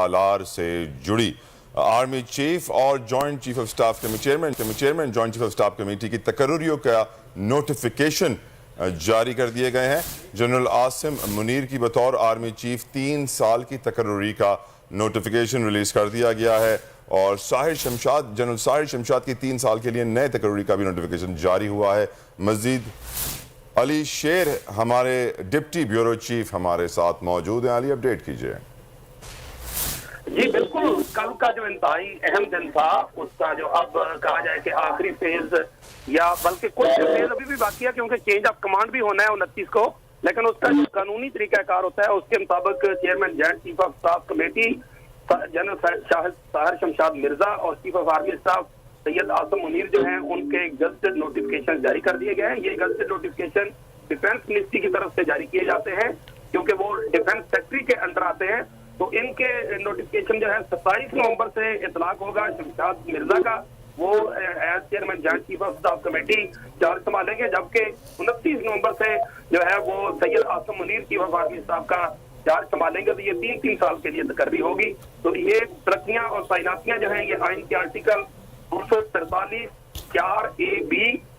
सालार से जुड़ी army chief और joint chief of staff committee chairman joint chief of staff committee की तकर्रुरियों का नोटिफिकेशन जारी कर दिए गए हैं। जनरल आसिम मुनीर की बतौर आर्मी चीफ 3 साल की तकर्रुरी का नोटिफिकेशन रिलीज कर दिया गया है और जनरल साहिर शमशाद की 3 साल के लिए नए तकर्रुरी का भी नोटिफिकेशन जारी हुआ है। मजीद अली शेर हमारे डिप्टी ब्यूरो चीफ हमारे साथ मौजूद हैं। अली, अपडेट कीजिए। जी बिल्कुल, कल का जो इंतहाई अहम दिन था उसका जो अब कहा जाए कि आखिरी फेज या बल्कि कुछ फेज अभी भी बाकी है क्योंकि चेंज ऑफ कमांड भी होना है 29 को, लेकिन उसका जो कानूनी तरीकाकार होता है उसके मुताबिक chairman joint chief of staff committee general Sahir Shamshad Mirza और chief of army staff Syed Asim Munir जो हैं उनके गजटेड नोटिफिकेशन जारी कर दिए गए हैं। ये गजटेड नोटिफिकेशन डिफेंस मिनिस्ट्री की तरफ से जारी किए जाते हैं क्योंकि वो डिफेंस सेक्रेटरी के अंदर आते हैं। तो इनके नोटिफिकेशन जो है 27 नवंबर से इतलाक होगा। शमशाद मिर्जा का वो as chairman joint chief of staff committee charge संभालेंगे, जबकि 29 नवंबर से जो है वो Syed Asim Munir chief of army staff का चार्ज संभालेंगे। तो ये 3-3 साल के लिए तकर्री होगी। तो ये तरक्कियां और तैनातियां जो है ये आइन के आर्टिकल 243 4A-B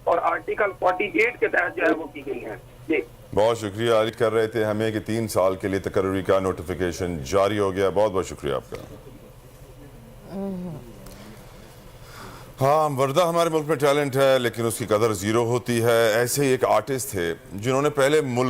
और आर्टिकल 48 के तहत जो है वो की गई है। जी बहुत शुक्रिया। अली कर रहे थे हमें कि 3 साल के लिए तकर्रुरी का नोटिफिकेशन जारी हो गया। बहुत बहुत शुक्रिया आपका। हाँ, वर्दा हमारे मुल्क में टैलेंट है लेकिन उसकी कदर जीरो होती है। ऐसे ही एक आर्टिस्ट थे जिन्होंने पहले मुल्क